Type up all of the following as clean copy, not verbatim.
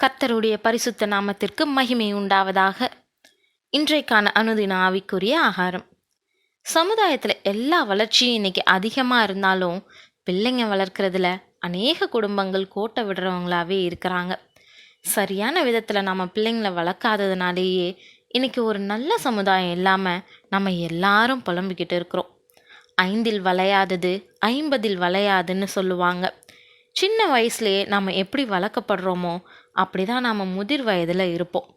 கர்த்தருடைய பரிசுத்த நாமத்திற்கு மகிமை உண்டாவதாக. இன்றைக்கான அனுதின ஆவிக்குரிய ஆகாரம். சமுதாயத்தில் எல்லா வளர்ச்சியும் இன்னைக்கு அதிகமாக இருந்தாலும் பிள்ளைங்க வளர்க்குறதுல அநேக குடும்பங்கள் கோட்டை விடுறவங்களாவே இருக்கிறாங்க. சரியான விதத்தில் நம்ம பிள்ளைங்களை வளர்க்காததுனாலேயே இன்னைக்கு ஒரு நல்ல சமுதாயம் இல்லாமல் நம்ம எல்லாரும் புலம்பிக்கிட்டு இருக்கிறோம். 5ல் வளையாதது 50ல் வளையாதுன்னு சொல்லுவாங்க. சின்ன வயசுலேயே நம்ம எப்படி வளர்க்கப்படுறோமோ அப்படி தான் நாம் முதிர் வயதில் இருப்போம்.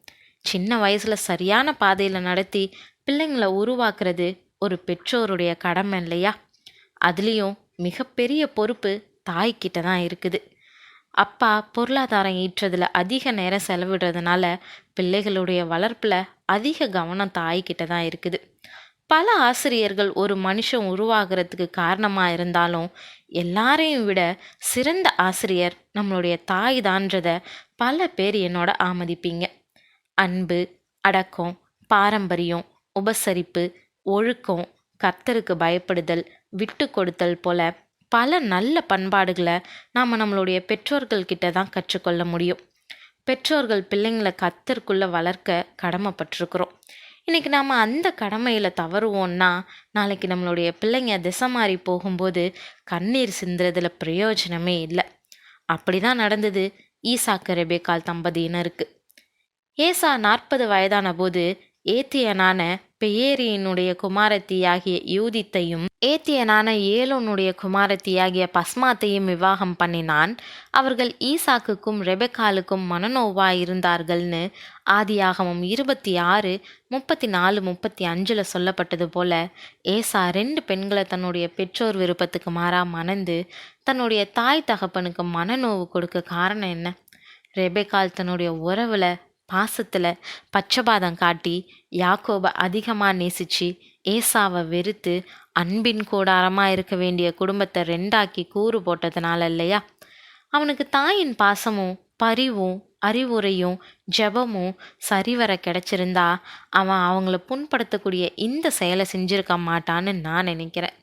சின்ன வயசில் சரியான பாதையில் நடத்தி பிள்ளைங்களை உருவாக்குறது ஒரு பெற்றோருடைய கடமை இல்லையா? அதுலேயும் மிகப்பெரிய பொறுப்பு தாய்கிட்ட தான் இருக்குது. அப்பா பொருளாதாரம் ஈற்றதில் அதிக நேரம் செலவிடுறதுனால பிள்ளைகளுடைய வளர்ப்பில் அதிக கவனம் தாய்கிட்ட தான் இருக்குது. பல ஆசிரியர்கள் ஒரு மனுஷன் உருவாகிறதுக்கு காரணமாக இருந்தாலும் எல்லாரையும் விட சிறந்த ஆசிரியர் நம்மளுடைய தாய் தான்றதை பல பேர் என்னோட ஆமதிப்பீங்க. அன்பு, அடக்கம், பாரம்பரியம், உபசரிப்பு, ஒழுக்கம், கர்த்தருக்கு பயப்படுதல், விட்டு கொடுத்தல் போல பல நல்ல பண்பாடுகளை நாம் நம்மளுடைய பெற்றோர்கள் கிட்ட தான் கற்றுக்கொள்ள முடியும். பெற்றோர்கள் பிள்ளைங்களை கர்த்தருக்குள்ளே வளர்க்க கடமைப்பட்டிருக்கிறோம். இன்றைக்கி நாம் அந்த கடமையில் தவறுவோன்னா நாளைக்கு நம்மளுடைய பிள்ளைங்க திசை மாறி போகும்போது கண்ணீர் சிந்துறதுல பிரயோஜனமே இல்லை. அப்படி தான் நடந்தது ஈசாக்கு ரெபேக்காள் தம்பதியினருக்கு. ஏசா 40 வயதான போது ஏத்தியனான பெயேரியினுடைய குமாரத்தியாகிய யூதித்தையும் ஏத்தியனான ஏலோனுடைய குமாரத்தியாகிய பஸ்மாத்தையும் விவாகம் பண்ணினான். அவர்கள் ஈசாக்குக்கும் ரெபெக்காலுக்கும் மனநோவாயிருந்தார்கள்னு ஆதியாகமம் 26, 34, 35 சொல்லப்பட்டது போல ஏசா 2 பெண்களை தன்னுடைய பெற்றோர் விருப்பத்துக்கு மாறா மணந்து தன்னுடைய தாய் தகப்பனுக்கு மனநோவு கொடுக்க காரணம் என்ன? ரெபெக்கால் தன்னுடைய உறவில் பாசத்தில் பச்சபாதம் காட்டி யாக்கோபை அதிகமாக நேசித்து ஏசாவை வெறுத்து அன்பின் கூடாரமாக இருக்க வேண்டிய குடும்பத்தை 2ஆக்கி கூறு போட்டதுனால இல்லையா? அவனுக்கு தாயின் பாசமும் பரிவும் அறிவுரையும் ஜெபமும் சரிவர கிடைச்சிருந்தா அவன் அவங்கள புண்படுத்தக்கூடிய இந்த செயலை செஞ்சிருக்க மாட்டான்னு நான் நினைக்கிறேன்.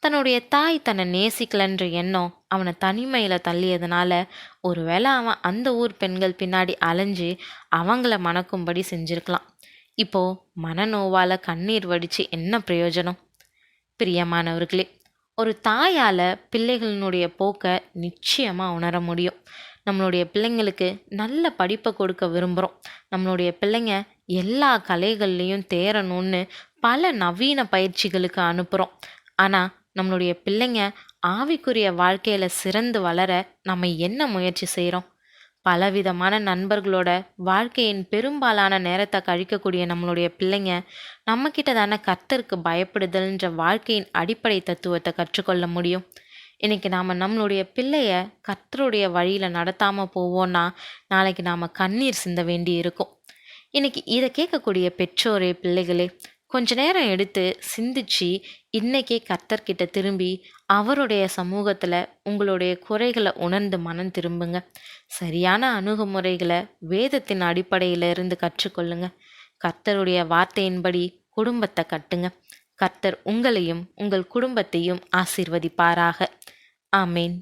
தன்னுடைய தாய் தன்னை நேசிக்கலன்ற எண்ணம் அவனை தனிமையில் தள்ளியதுனால ஒருவேளை அவன் அந்த ஊர் பெண்கள் பின்னாடி அலைஞ்சு அவங்கள மணக்கும்படி செஞ்சுருக்கலாம். இப்போது மனநோவால் கண்ணீர் வடித்து என்ன பிரயோஜனம்? பிரியமானவர்களே, ஒரு தாயால் பிள்ளைகளினுடைய போக்கை நிச்சயமாக உணர முடியும். நம்மளுடைய பிள்ளைங்களுக்கு நல்ல படிப்பை கொடுக்க விரும்புகிறோம். நம்மளுடைய பிள்ளைங்க எல்லா கலைகள்லேயும் தேரணும்னு பல நவீன பயிற்சிகளுக்கு அனுப்புகிறோம். ஆனால் நம்மளுடைய பிள்ளைங்க ஆவிக்குரிய வாழ்க்கையில் சிறந்து வளர நம்ம என்ன முயற்சி செய்கிறோம்? பலவிதமான நண்பர்களோட வாழ்க்கையின் பெரும்பாலான நேரத்தை கழிக்கக்கூடிய நம்மளுடைய பிள்ளைங்க நம்மக்கிட்ட தானே கர்த்தருக்கு பயப்படுதல்ன்ற வாழ்க்கையின் அடிப்படை தத்துவத்தை கற்றுக்கொள்ள முடியும். இன்றைக்கி நாம் நம்மளுடைய பிள்ளைய கர்த்தருடைய வழியில் நடத்தாமல் போவோன்னா நாளைக்கு நாம் கண்ணீர் சிந்த வேண்டி இருக்கும். இன்றைக்கி இதை கேட்கக்கூடிய பெற்றோரே பிள்ளைகளே, கொஞ்ச நேரம் எடுத்து சிந்திச்சு இன்னைக்கே கர்த்தர்கிட்ட திரும்பி அவருடைய சமூகத்தில் உங்களுடைய குறைகளை உணர்ந்து மனம் திரும்புங்க. சரியான அணுகுமுறைகளை வேதத்தின் அடிப்படையில் இருந்து கற்றுக்கொள்ளுங்க. கர்த்தருடைய வார்த்தையின்படி குடும்பத்தை கட்டுங்க. கர்த்தர் உங்களையும் உங்கள் குடும்பத்தையும் ஆசீர்வதிப்பாராக. ஆமேன்.